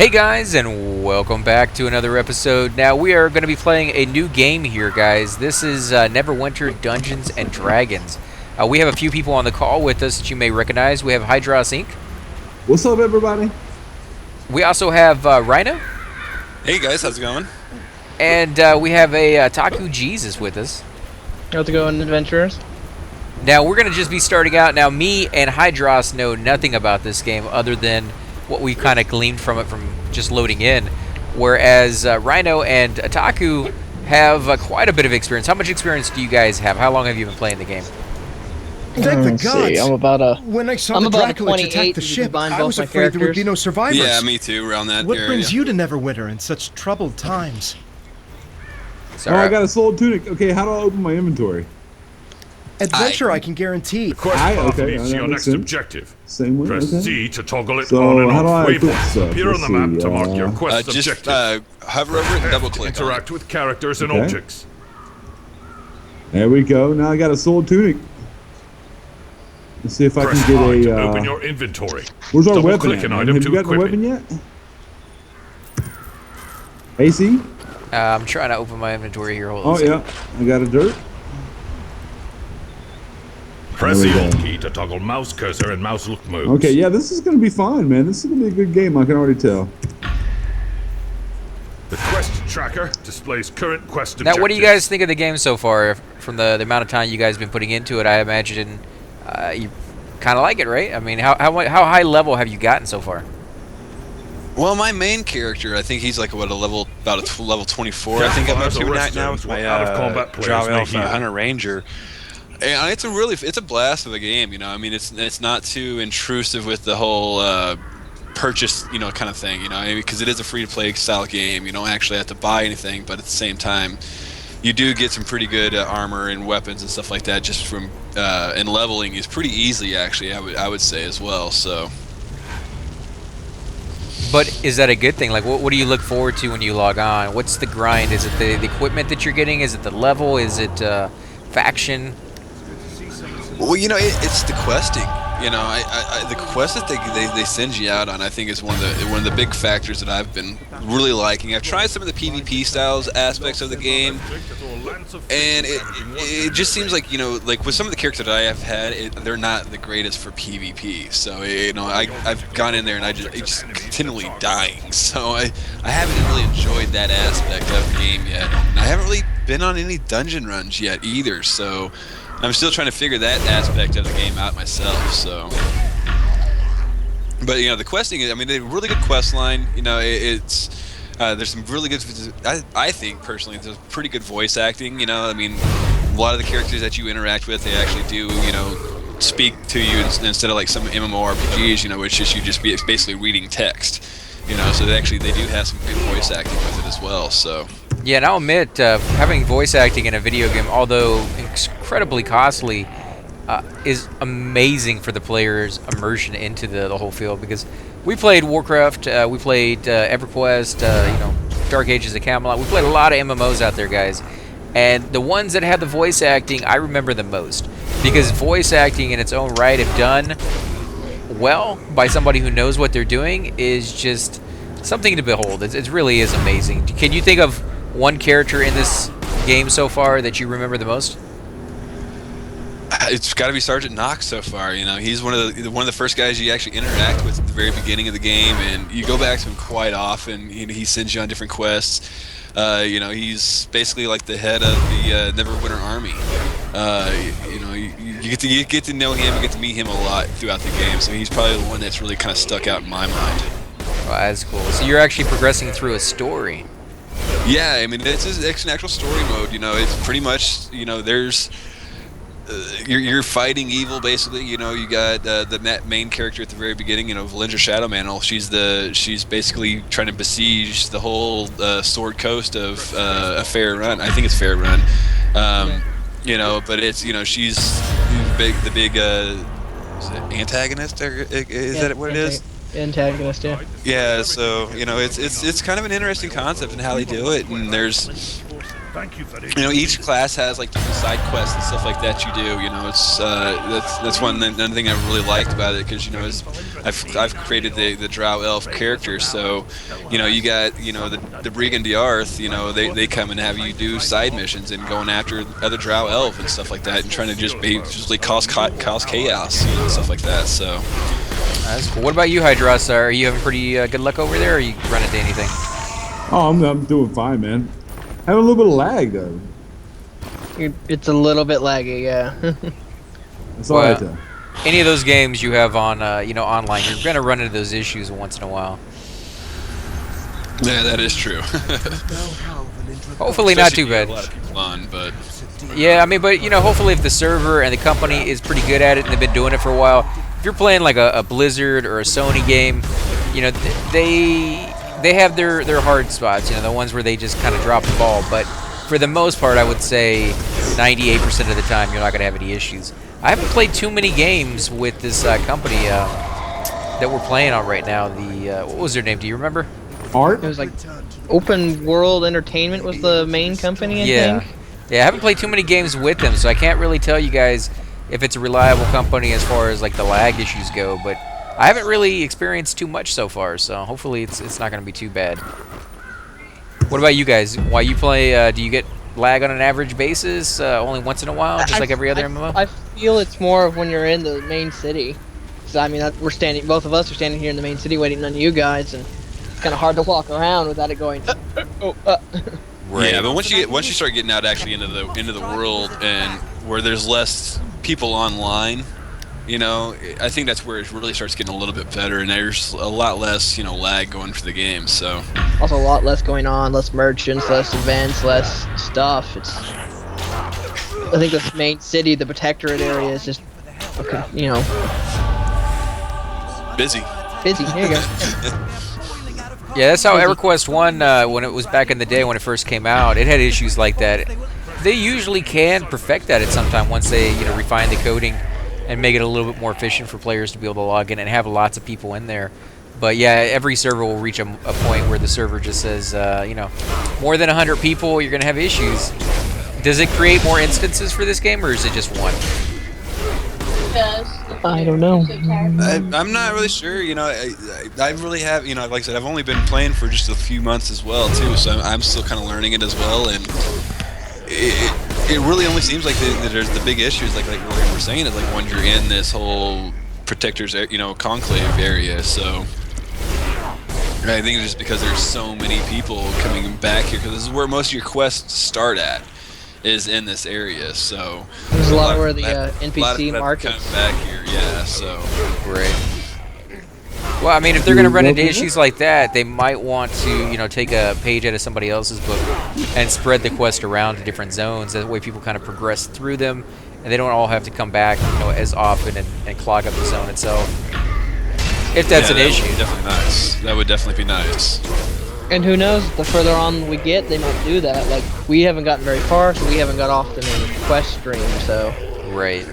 Hey guys, and welcome back to another episode. Now we are going to be playing a new game here, guys. This is Neverwinter Dungeons and Dragons. We have a few people on the call with us that you may recognize. We have Hydros Inc. What's up, everybody? We also have Rhino. Hey guys, how's it going? And we have a Taku Jesus with us. How's it going, adventurers? Now we're going to just be starting out. Now me and Hydros know nothing about this game other than what we kind of gleaned from it from just loading in, whereas Rhino and Taku have quite a bit of experience. How much experience do you guys have? How long have you been playing the game? Thank the gods. I'm about a. When I saw I'm the about Draculets 28 attack the to ship, combine I both was my afraid there would be characters. no survivors. Yeah, me too, around that What area. brings you to Neverwinter in such troubled times? Sorry. Oh, I got a soul tunic. Okay, how do I open my inventory? Adventure, I can guarantee. Quest I- path okay, leads to that your makes next sense. objective. Same way. Press Okay. Z to toggle it So, on and how do off I equip waypoints stuff? appear on Let's the map see, to mark your quest just objective. hover over it and double click on it. Interact with characters and Okay. objects. There we go. Now I got a soul tunic. Let's see if I Press can I get to a. open your inventory. Where's our Double weapon click at? an Man? item Have to you gotten a equip weapon it. yet? AC? I'm trying to open my inventory here. Hold on Oh a second. yeah, I got a dirt. Press There we the Alt go. key to toggle mouse cursor and mouse look modes. Okay, yeah, this is gonna be fun, man. This is gonna be a good game. I can already tell. The quest tracker displays current quest Now, objectives. what do you guys think of the game so far? From the amount of time you guys have been putting into it, I imagine you kind of like it, right? I mean, how high level have you gotten so far? Well, my main character, I think he's like what level 24. I think I'm up Campfires to or right rest now zones with my where out-of-combat players Drow may Elf heal. Hunter Ranger. And it's a blast of a game, you know. I mean, it's not too intrusive with the whole purchase, you know, kind of thing, you know, because it is a free-to-play style game. You don't actually have to buy anything, but at the same time, you do get some pretty good armor and weapons and stuff like that just from and leveling is pretty easy, actually. I would say as well. So. But is that a good thing? Like, what do you look forward to when you log on? What's the grind? Is it the equipment that you're getting? Is it the level? Is it faction? Well, you know, it's the questing. You know, the quest that they send you out on, I think, is one of the big factors that I've been really liking. I've tried some of the PvP styles aspects of the game, and it just seems like, you know, like with some of the characters that I have had, they're not the greatest for PvP. So, you know, I've gone in there and it's just continually dying. So I haven't really enjoyed that aspect of the game yet, and I haven't really been on any dungeon runs yet either. So I'm still trying to figure that aspect of the game out myself. So, but you know, the questing is, I mean, they have a really good quest line. You know, it's there's some really good. I think personally, there's pretty good voice acting. You know, I mean, a lot of the characters that you interact with, they actually do, you know, speak to you instead of like some MMORPGs. You know, which is you just be basically reading text. You know, so they do have some good voice acting with it as well. So. Yeah, and I'll admit, having voice acting in a video game, although incredibly costly, is amazing for the player's immersion into the whole field. Because we played Warcraft, we played EverQuest, you know, Dark Ages of Camelot. We played a lot of MMOs out there, guys. And the ones that had the voice acting, I remember the most. Because voice acting in its own right, if done well by somebody who knows what they're doing, is just something to behold. It really is amazing. Can you think of one character in this game so far that you remember the most? It's got to be Sergeant Knox so far. You know, he's one of the first guys you actually interact with at the very beginning of the game, and you go back to him quite often. He sends you on different quests. You know, he's basically like the head of the Neverwinter Army. You know, you get to know him, you get to meet him a lot throughout the game. So he's probably the one that's really kind of stuck out in my mind. Oh, that's cool. So you're actually progressing through a story. Yeah, I mean, it's an actual story mode. You know, it's pretty much, you know, there's you're fighting evil basically. You know, you got the main character at the very beginning. You know, Valindra Shadowmantle. She's basically trying to besiege the whole Sword Coast of a Fair Run. I think it's Fair Run. You know, but it's, you know, she's the big is it antagonist, or is that what it is? Antagonist, yeah. Yeah, so you know, it's kind of an interesting concept in how they do it, and there's Thank you for the You know, each class has like different side quests and stuff like that you do. You know, it's that's one another thing I really liked about it, because you know, I've created the Drow elf character, so you know, you got, you know, the Brigand Diarth, you know, they come and have you do side missions and going after other Drow elf and stuff like that, and trying to just like cause chaos, you know, and stuff like that. So That's cool. What about you, Hydros? Are you having pretty good luck over there, or are you running into anything? Oh, I'm doing fine, man. Having a little bit of lag though. It's a little bit laggy, yeah. That's all right though. Any of those games you have on, you know, online, you're gonna run into those issues once in a while. yeah, that is true. Hopefully not too Especially if you have bad. a lot of people on, but Yeah, I mean, but you know, hopefully if the server and the company is pretty good at it and they've been doing it for a while, if you're playing like a Blizzard or a Sony game, you know, they have their hard spots, you know, the ones where they just kind of drop the ball. But for the most part, I would say 98% of the time you're not going to have any issues. I haven't played too many games with this company that we're playing on right now. The what was their name? Do you remember? Art? It was like Open World Entertainment was the main company, I think. Yeah, I haven't played too many games with them, so I can't really tell you guys if it's a reliable company as far as like the lag issues go. But I haven't really experienced too much so far, so hopefully it's not going to be too bad. What about you guys? While you play, do you get lag on an average basis, only once in a while, just like every other MMO? I feel it's more of when you're in the main city. So, I mean, both of us are standing here in the main city waiting on you guys, and it's kind of hard to walk around without it going. Right. yeah, but once you start getting out actually into the world, and where there's less people online, you know, I think that's where it really starts getting a little bit better, and there's a lot less, you know, lag going for the game. So Also, a lot less going on, less merchants, less events, less stuff. I think this main city, the Protectorate area, is just, okay, you know, busy. busy. Here you go. Yeah, that's how EverQuest 1, when it was back in the day when it first came out, it had issues like that. They usually can perfect that at some time once they, you know, refine the coding and make it a little bit more efficient for players to be able to log in and have lots of people in there. But yeah, every server will reach a point where the server just says, you know, more than 100 people, you're going to have issues. Does it create more instances for this game, or is it just one? I don't know. I'm not really sure. You know, I really have. You know, like I said, I've only been playing for just a few months as well too, so I'm still kind of learning it as well. And it really only seems like there's the big issues, like what we're saying, is like when you're in this whole protectors, you know, conclave area. So I think it's just because there's so many people coming back here, because this is where most of your quests start at, is in this area. So There's a lot where the market NPC markets. coming back here. Yeah. So Right. Well, I mean, if they're going to run into issues like that, they might want to, you know, take a page out of somebody else's book and spread the quest around to different zones. That way people kind of progress through them, and they don't all have to come back, you know, as often and clog up the zone itself. If that's an issue. That would be definitely nice. That would definitely be nice. And who knows, the further on we get, they might do that. Like, we haven't gotten very far, so we haven't got off the main quest stream, so... Right.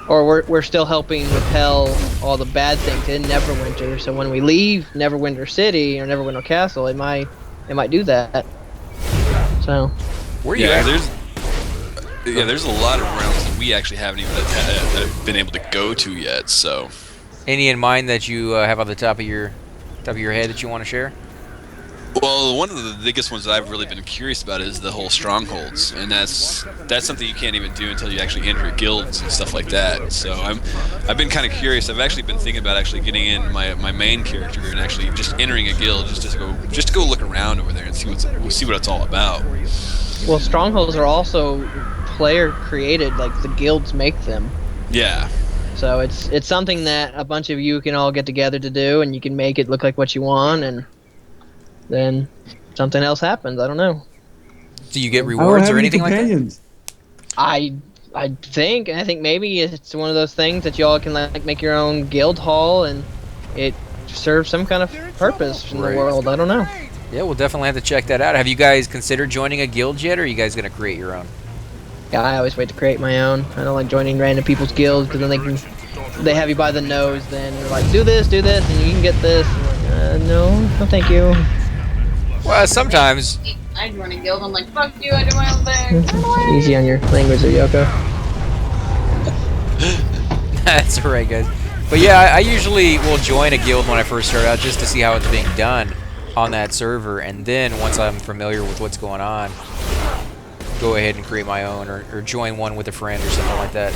Or we're still helping repel all the bad things in Neverwinter, so when we leave Neverwinter City or Neverwinter Castle, it might do that. So... Where are you at? There's a lot of realms that we actually haven't even been able to go to yet, so... Any in mind that you have on the top of your head that you want to share? Well, one of the biggest ones that I've really been curious about is the whole strongholds, and that's something you can't even do until you actually enter guilds and stuff like that. So I've been kind of curious. I've actually been thinking about actually getting in my main character and actually just entering a guild just to go look around over there and see what it's all about. Well, strongholds are also player created, like the guilds make them. Yeah. So it's something that a bunch of you can all get together to do, and you can make it look like what you want, and then something else happens. I don't know. Do you get rewards or anything like that? I think maybe it's one of those things that y'all can like make your own guild hall, and it serves some kind of purpose in the world. I don't know. Yeah, we'll definitely have to check that out. Have you guys considered joining a guild yet, or are you guys going to create your own? Yeah, I always wait to create my own. I don't like joining random people's guilds, because then they have you by the nose. Then they're like, do this, and you can get this. I'm like, no, thank you. Well, sometimes. I join a guild. I'm like, fuck you. I do my own thing. Easy on your language there, Yoko. That's alright, guys. But yeah, I usually will join a guild when I first start out just to see how it's being done on that server, and then once I'm familiar with what's going on, go ahead and create my own, or join one with a friend or something like that.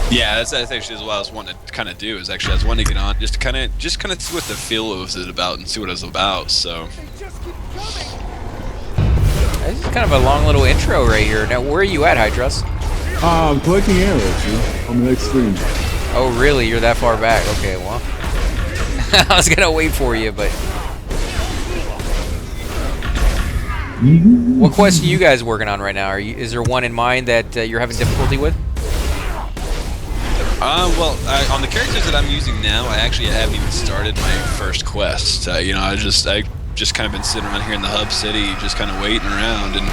Yeah, that's actually what I was wanting to kind of do. Is actually I was wanting to get on just to kind of see what the feel was about and see what it was about. So This is kind of a long little intro right here. Now, where are you at, Hydros? I'm collecting arrows, dude, on the next screen. Oh, really? You're that far back? Okay, well, I was gonna wait for you, but what quest are you guys working on right now? Is there one in mind that you're having difficulty with? Well, on the characters that I'm using now, I actually haven't even started my first quest. You know, I just kind of been sitting around here in the hub city, just kind of waiting around, and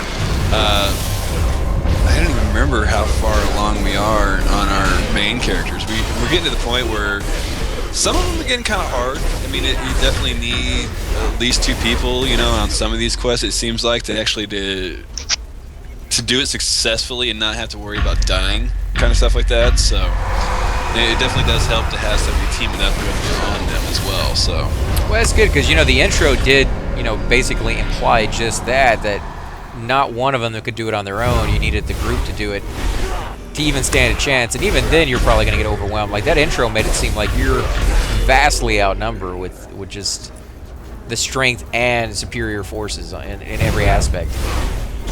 I don't even remember how far along we are on our main characters. We're getting to the point where some of them are getting kind of hard. I mean, you definitely need at least 2 people, you know, on some of these quests. It seems like to actually to do it successfully and not have to worry about dying, kind of stuff like that. So it definitely does help to have somebody teaming up with you on them as well. So Well, that's good because, you know, the intro did, you know, basically imply just that not one of them that could do it on their own. You needed the group to do it to even stand a chance, and even then you're probably going to get overwhelmed. Like, that intro made it seem like you're vastly outnumbered with just the strength and superior forces in every aspect.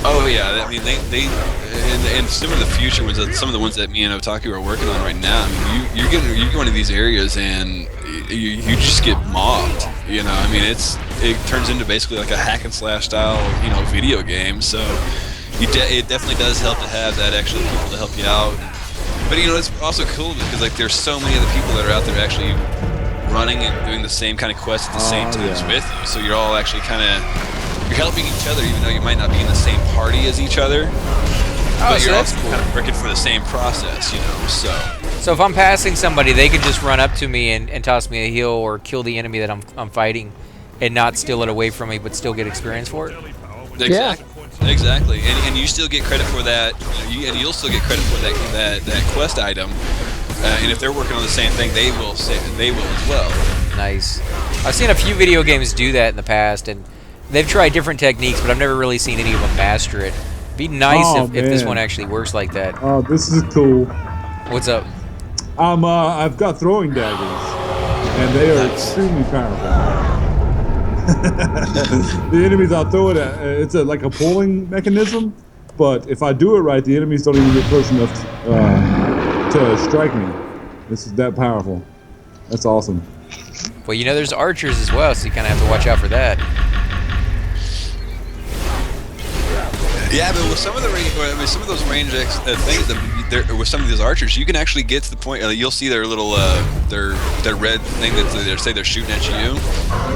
oh yeah, I mean and some of the future ones, some of the ones that me and Otaku are working on right now. I mean, you go into these areas and you just get mobbed. You know, I mean, it turns into basically like a hack and slash style, you know, video game. So it definitely does help to have that actually people to help you out. But you know, it's also cool because like there's so many other people that are out there actually running and doing the same kind of quests at the same time with you. So you're all actually kind of you're helping each other, even though you might not be in the same party as each other. But so you're that's also cool. kind of working for the same process, you know. So if I'm passing somebody, they could just run up to me and toss me a heal or kill the enemy that I'm fighting, and not steal it away from me, but still get experience for it. Exactly. And you still get credit for that, and you'll still get credit for that quest item. And if they're working on the same thing, they will as well. Nice. I've seen a few video games do that in the past, and they've tried different techniques, but I've never really seen any of them master it. It'd be nice if this one actually works like that. Oh, this is cool. What's up? I've got throwing daggers, and they are extremely powerful. The enemies I throw it at, it's like a pulling mechanism, but if I do it right, the enemies don't even get close enough to strike me. This is that powerful. That's awesome. Well, you know, there's archers as well, so you kind of have to watch out for that. Yeah, but with some of those range things, with some of these archers, you can actually get to the point. You'll see their little their red thing that they say they're shooting at you.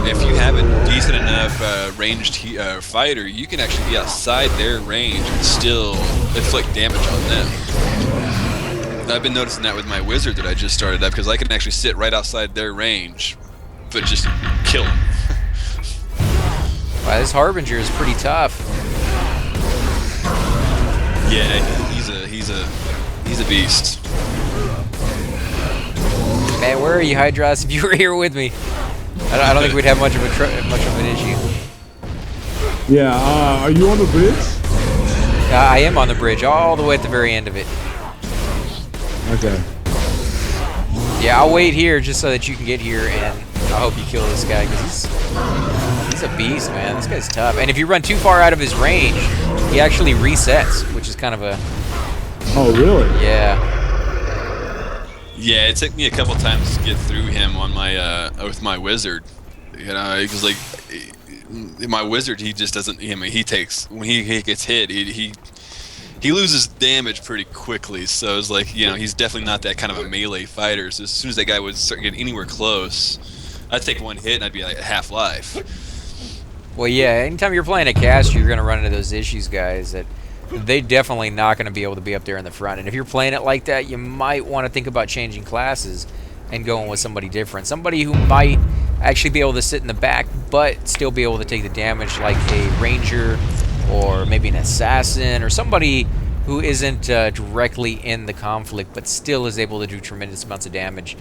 If you have a decent enough ranged fighter, you can actually be outside their range and still inflict damage on them. I've been noticing that with my wizard that I just started up, because I can actually sit right outside their range, but just kill them. Wow, this Harbinger is pretty tough. Yeah, he's a beast. Man, where are you, Hydros? If you were here with me, I don't think we'd have much of an issue. Yeah, are you on the bridge? I am on the bridge, all the way at the very end of it. Okay. Yeah, I'll wait here just so that you can get here, and I hope you kill this guy, because he's a beast, man. This guy's tough. And if you run too far out of his range, he actually resets, which is kind of a... Oh, really? Yeah. Yeah, it took me a couple times to get through him on my with my wizard. You know, because like my wizard, he just doesn't. I mean, he takes when he gets hit, he loses damage pretty quickly. So it's like, you know, he's definitely not that kind of a melee fighter. So as soon as that guy would start getting anywhere close, I'd take one hit and I'd be like at half life. Well, yeah, anytime you're playing a caster, you're going to run into those issues, guys, that they definitely not going to be able to be up there in the front. And if you're playing it like that, you might want to think about changing classes, and going with somebody different. Somebody who might actually be able to sit in the back, but still be able to take the damage, like a ranger, or maybe an assassin, or somebody who isn't directly in the conflict, but still is able to do tremendous amounts of damage.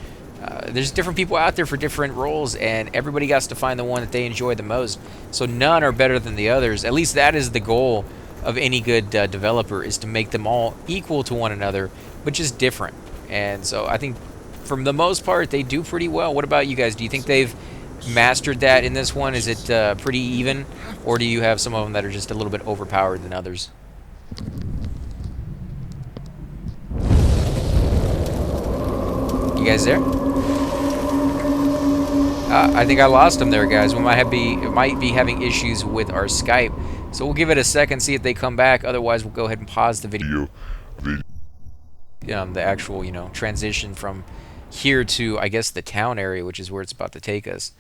There's different people out there for different roles, and everybody has to find the one that they enjoy the most. So none are better than the others. At least that is the goal of any good developer, is to make them all equal to one another, but just different. And so I think, for the most part, they do pretty well. What about you guys? Do you think they've mastered that in this one? Is it pretty even, or do you have some of them that are just a little bit overpowered than others? You guys there? I think I lost them there, guys. We might be having issues with our Skype, so we'll give it a second, see if they come back. Otherwise, we'll go ahead and pause the video. The actual, transition from here to, I guess, the town area, which is where it's about to take us.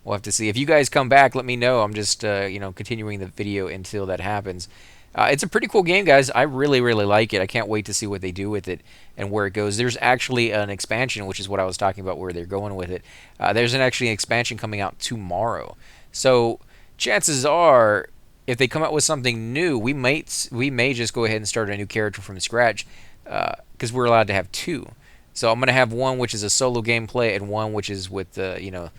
We'll have to see. If you guys come back, let me know. I'm just, continuing the video until that happens. It's a pretty cool game, guys. I really, really like it. I can't wait to see what they do with it and where it goes. There's actually an expansion, which is what I was talking about, where they're going with it. There's actually an expansion coming out tomorrow. So chances are, if they come out with something new, we may just go ahead and start a new character from scratch, because we're allowed to have two. So I'm going to have one which is a solo gameplay, and one which is with the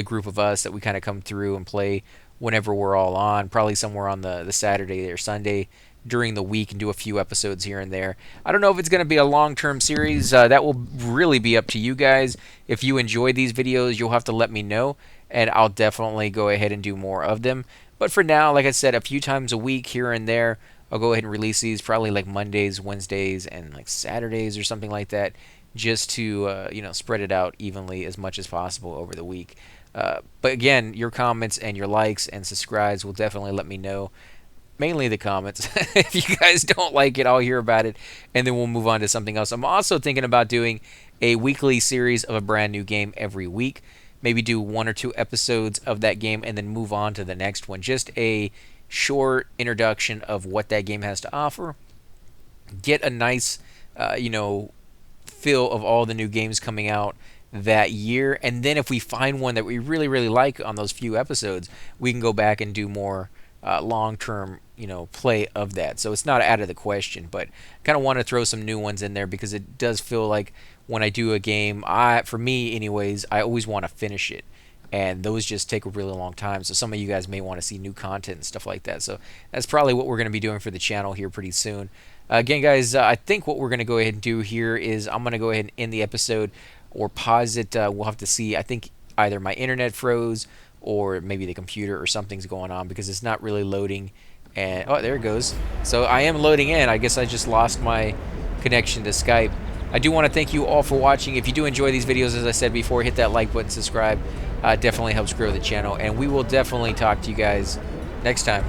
group of us that we kind of come through and play whenever we're all on, probably somewhere on the Saturday or Sunday during the week, and do a few episodes here and there. I don't know if it's going to be a long-term series. That will really be up to you guys. If you enjoy these videos, you'll have to let me know, and I'll definitely go ahead and do more of them. But for now, like I said, a few times a week here and there, I'll go ahead and release these, probably like Mondays, Wednesdays, and like Saturdays or something like that, just to spread it out evenly as much as possible over the week. But again, your comments and your likes and subscribes will definitely let me know. Mainly the comments. If you guys don't like it, I'll hear about it, and then we'll move on to something else. I'm also thinking about doing a weekly series of a brand new game every week. Maybe do 1 or 2 episodes of that game and then move on to the next one. Just a short introduction of what that game has to offer. Get a nice, feel of all the new games coming out that year, and then if we find one that we really, really like on those few episodes, we can go back and do more long-term play of that. So it's not out of the question, but kind of want to throw some new ones in there, because it does feel like when I do a game, for me anyways, I always want to finish it, and those just take a really long time. So some of you guys may want to see new content and stuff like that. So that's probably what we're going to be doing for the channel here pretty soon. Again, guys, I think what we're going to go ahead and do here is I'm going to go ahead and end the episode, or pause it. We'll have to see. I think either my internet froze, or maybe the computer or something's going on, because it's not really loading. And oh, there it goes. So I am loading in. I guess I just lost my connection to Skype. I do want to thank you all for watching. If you do enjoy these videos, as I said before, hit that like button, subscribe. Definitely helps grow the channel, and we will definitely talk to you guys next time.